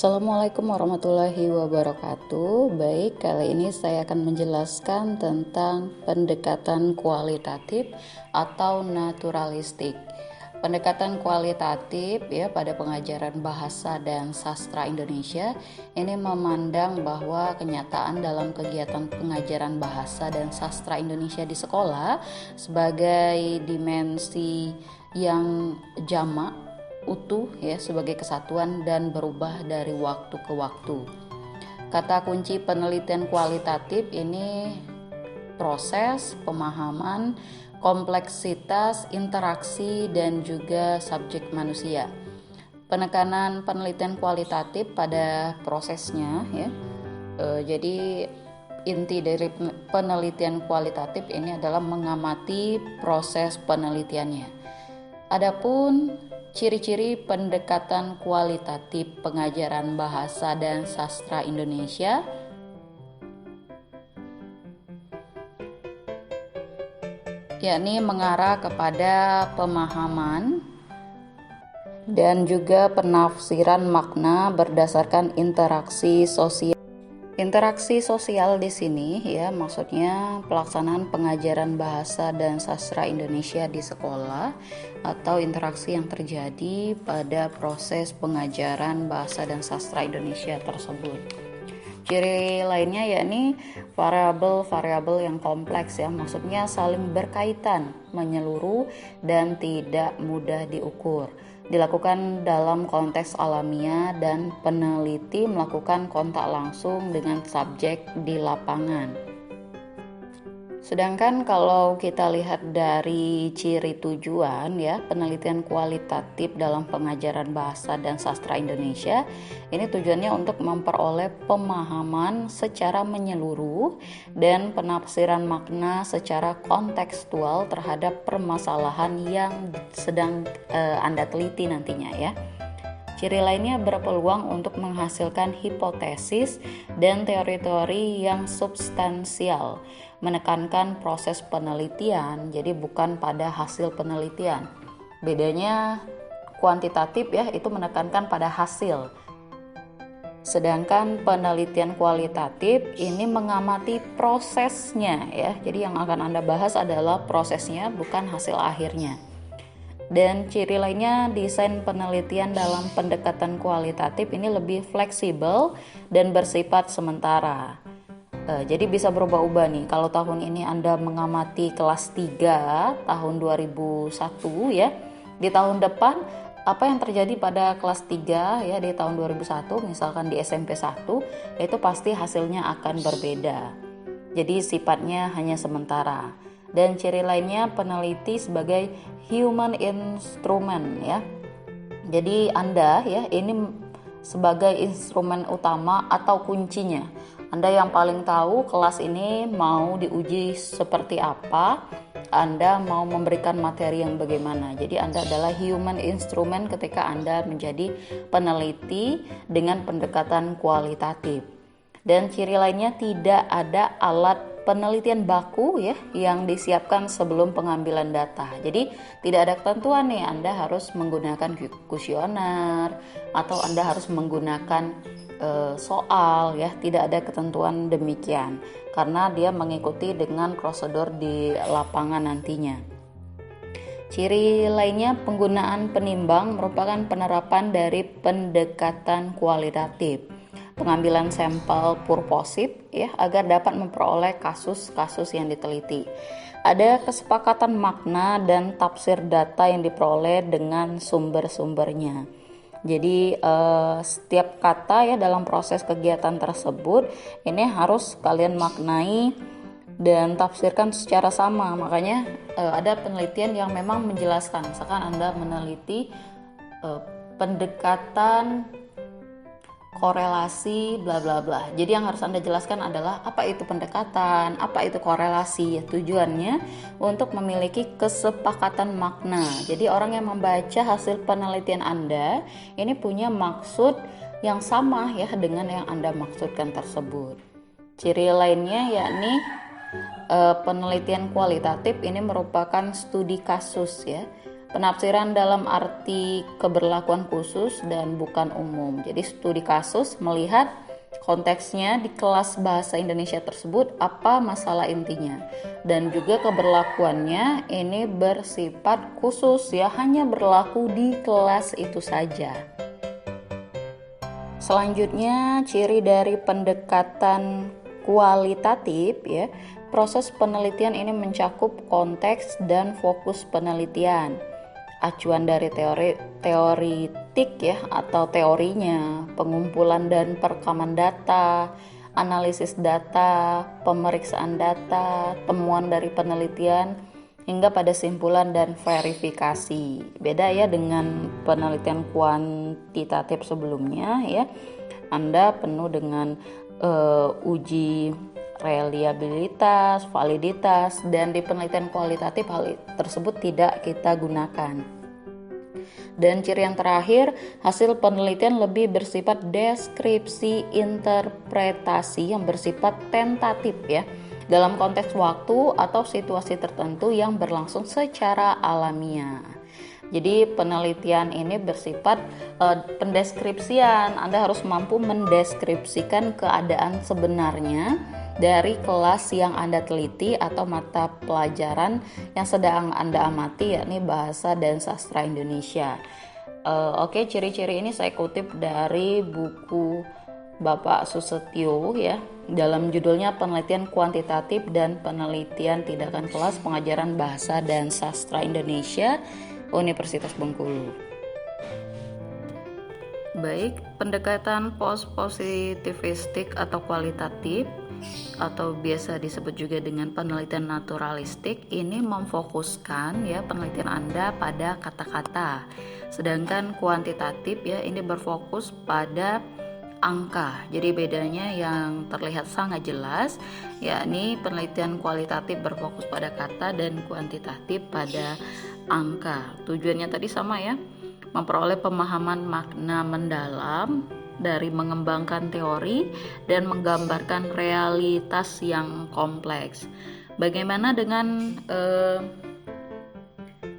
Assalamualaikum warahmatullahi wabarakatuh. Baik, kali ini saya akan menjelaskan tentang pendekatan kualitatif atau naturalistik. Pendekatan kualitatif ya pada pengajaran bahasa dan sastra Indonesia ini memandang bahwa kenyataan dalam kegiatan pengajaran bahasa dan sastra Indonesia di sekolah sebagai dimensi yang jamak, utuh ya, sebagai kesatuan dan berubah dari waktu ke waktu. Kata kunci penelitian kualitatif ini proses, pemahaman, kompleksitas, interaksi, dan juga subjek manusia. Penekanan penelitian kualitatif pada prosesnya ya. Jadi inti dari penelitian kualitatif ini adalah mengamati proses penelitiannya. Adapun ciri-ciri pendekatan kualitatif pengajaran bahasa dan sastra Indonesia yakni mengarah kepada pemahaman dan juga penafsiran makna berdasarkan interaksi sosial. Interaksi sosial di sini ya maksudnya pelaksanaan pengajaran bahasa dan sastra Indonesia di sekolah atau interaksi yang terjadi pada proses pengajaran bahasa dan sastra Indonesia tersebut. Ciri lainnya yakni variabel-variabel yang kompleks ya, maksudnya saling berkaitan, menyeluruh dan tidak mudah diukur. Dilakukan dalam konteks alamiah dan peneliti melakukan kontak langsung dengan subjek di lapangan. Sedangkan kalau kita lihat dari ciri tujuan ya, penelitian kualitatif dalam pengajaran bahasa dan sastra Indonesia, ini tujuannya untuk memperoleh pemahaman secara menyeluruh dan penafsiran makna secara kontekstual terhadap permasalahan yang sedang Anda teliti nantinya ya. Ciri lainnya berpeluang untuk menghasilkan hipotesis dan teori-teori yang substansial, menekankan proses penelitian, jadi bukan pada hasil penelitian. Bedanya kuantitatif ya, itu menekankan pada hasil. Sedangkan penelitian kualitatif ini mengamati prosesnya ya. Jadi yang akan Anda bahas adalah prosesnya, bukan hasil akhirnya. Dan ciri lainnya, desain penelitian dalam pendekatan kualitatif ini lebih fleksibel dan bersifat sementara. Jadi bisa berubah-ubah nih. Kalau tahun ini Anda mengamati kelas 3 tahun 2001 ya, di tahun depan apa yang terjadi pada kelas 3 ya di tahun 2001, misalkan di SMP 1, itu pasti hasilnya akan berbeda. Jadi sifatnya hanya sementara. Dan ciri lainnya, peneliti sebagai human instrument ya. Jadi Anda ya ini sebagai instrumen utama atau kuncinya. Anda yang paling tahu kelas ini mau diuji seperti apa, Anda mau memberikan materi yang bagaimana. Jadi Anda adalah human instrument ketika Anda menjadi peneliti dengan pendekatan kualitatif. Dan ciri lainnya, tidak ada alat penelitian baku ya yang disiapkan sebelum pengambilan data. Jadi tidak ada ketentuan nih Anda harus menggunakan kuesioner atau Anda harus menggunakan soal ya, tidak ada ketentuan demikian karena dia mengikuti dengan prosedur di lapangan nantinya. Ciri lainnya, penggunaan penimbang merupakan penerapan dari pendekatan kualitatif. Pengambilan sampel purposif ya agar dapat memperoleh kasus-kasus yang diteliti. Ada kesepakatan makna dan tafsir data yang diperoleh dengan sumber-sumbernya. Jadi setiap kata ya dalam proses kegiatan tersebut ini harus kalian maknai dan tafsirkan secara sama. Makanya ada penelitian yang memang menjelaskan, misalkan Anda meneliti pendekatan korelasi bla bla bla. Jadi yang harus Anda jelaskan adalah apa itu pendekatan, apa itu korelasi. Tujuannya untuk memiliki kesepakatan makna. Jadi orang yang membaca hasil penelitian Anda ini punya maksud yang sama ya dengan yang Anda maksudkan tersebut. Ciri lainnya yakni penelitian kualitatif ini merupakan studi kasus ya. Penafsiran dalam arti keberlakuan khusus dan bukan umum. Jadi studi kasus melihat konteksnya di kelas bahasa Indonesia tersebut apa masalah intinya, dan juga keberlakuannya ini bersifat khusus ya, hanya berlaku di kelas itu saja. Selanjutnya, ciri dari pendekatan kualitatif ya, proses penelitian ini mencakup konteks dan fokus penelitian. Acuan dari teoritik ya atau teorinya, pengumpulan dan perekaman data, analisis data, pemeriksaan data, temuan dari penelitian, hingga pada simpulan dan verifikasi. Beda ya dengan penelitian kuantitatif sebelumnya ya. Anda penuh dengan uji reliabilitas, validitas, dan di penelitian kualitatif hal tersebut tidak kita gunakan. Dan ciri yang terakhir, hasil penelitian lebih bersifat deskripsi interpretasi yang bersifat tentatif ya, dalam konteks waktu atau situasi tertentu yang berlangsung secara alamiah. Jadi penelitian ini bersifat pendeskripsian. Anda harus mampu mendeskripsikan keadaan sebenarnya dari kelas yang Anda teliti atau mata pelajaran yang sedang Anda amati, yakni bahasa dan sastra Indonesia. Oke, ciri-ciri ini saya kutip dari buku Bapak Susetio ya, dalam judulnya Penelitian Kuantitatif dan Penelitian Tindakan Kelas Pengajaran Bahasa dan Sastra Indonesia, Universitas Bengkulu. Baik, pendekatan post-positivistik atau kualitatif atau biasa disebut juga dengan penelitian naturalistik ini memfokuskan ya penelitian Anda pada kata-kata. Sedangkan kuantitatif ya ini berfokus pada angka. Jadi bedanya yang terlihat sangat jelas, yakni penelitian kualitatif berfokus pada kata dan kuantitatif pada angka. Tujuannya tadi sama ya, memperoleh pemahaman makna mendalam dari mengembangkan teori dan menggambarkan realitas yang kompleks. Bagaimana dengan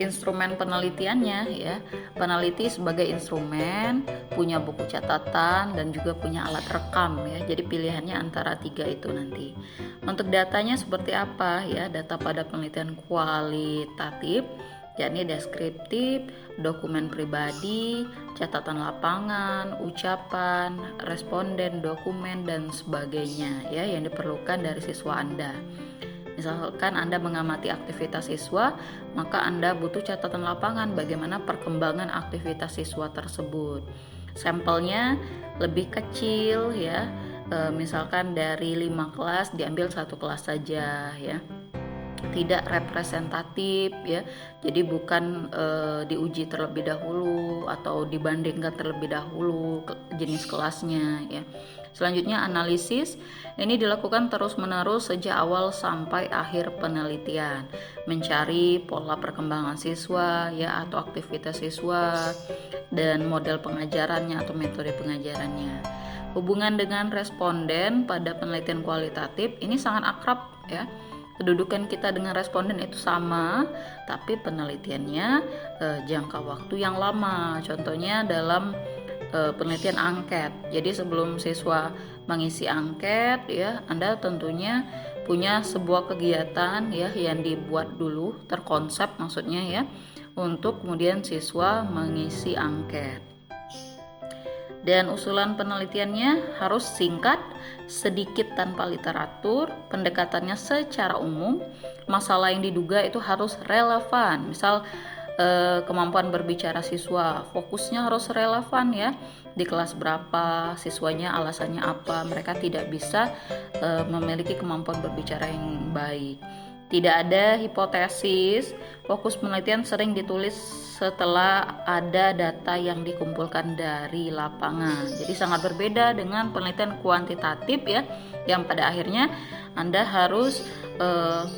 instrumen penelitiannya ya? Peneliti sebagai instrumen punya buku catatan dan juga punya alat rekam ya. Jadi pilihannya antara 3 itu nanti. Untuk datanya seperti apa ya? Data pada penelitian kualitatif yakni deskriptif, dokumen pribadi, catatan lapangan, ucapan, responden, dokumen, dan sebagainya ya yang diperlukan dari siswa Anda. Misalkan Anda mengamati aktivitas siswa, maka Anda butuh catatan lapangan bagaimana perkembangan aktivitas siswa tersebut. Sampelnya lebih kecil ya, misalkan dari 5 kelas diambil 1 kelas saja ya. Tidak representatif ya, jadi bukan diuji terlebih dahulu atau dibandingkan terlebih dahulu jenis kelasnya ya. Selanjutnya analisis ini dilakukan terus-menerus sejak awal sampai akhir penelitian, mencari pola perkembangan siswa ya atau aktivitas siswa dan model pengajarannya atau metode pengajarannya. Hubungan dengan responden pada penelitian kualitatif ini sangat akrab ya. Kedudukan kita dengan responden itu sama, tapi penelitiannya jangka waktu yang lama. Contohnya dalam penelitian angket. Jadi sebelum siswa mengisi angket ya, Anda tentunya punya sebuah kegiatan ya yang dibuat dulu, terkonsep maksudnya ya, untuk kemudian siswa mengisi angket. Dan usulan penelitiannya harus singkat, sedikit tanpa literatur, pendekatannya secara umum, masalah yang diduga itu harus relevan. Misal kemampuan berbicara siswa, fokusnya harus relevan ya. Di kelas berapa, siswanya alasannya apa, mereka tidak bisa memiliki kemampuan berbicara yang baik. Tidak ada hipotesis, fokus penelitian sering ditulis setelah ada data yang dikumpulkan dari lapangan. Jadi sangat berbeda dengan penelitian kuantitatif ya, yang pada akhirnya Anda harus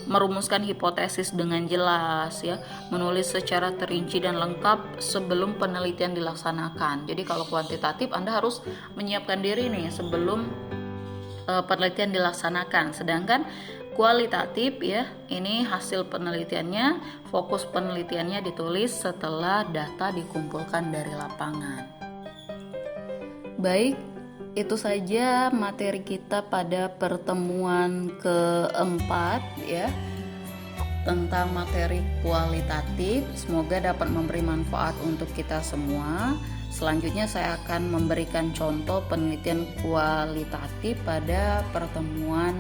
merumuskan hipotesis dengan jelas ya, menulis secara terinci dan lengkap sebelum penelitian dilaksanakan. Jadi kalau kuantitatif Anda harus menyiapkan diri nih sebelum penelitian dilaksanakan. Sedangkan kualitatif ya. Ini hasil penelitiannya, fokus penelitiannya ditulis setelah data dikumpulkan dari lapangan. Baik, itu saja materi kita pada pertemuan keempat ya, tentang materi kualitatif. Semoga dapat memberi manfaat untuk kita semua. Selanjutnya saya akan memberikan contoh penelitian kualitatif pada pertemuan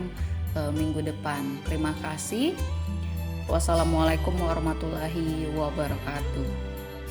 minggu depan. Terima kasih. Wassalamualaikum warahmatullahi wabarakatuh.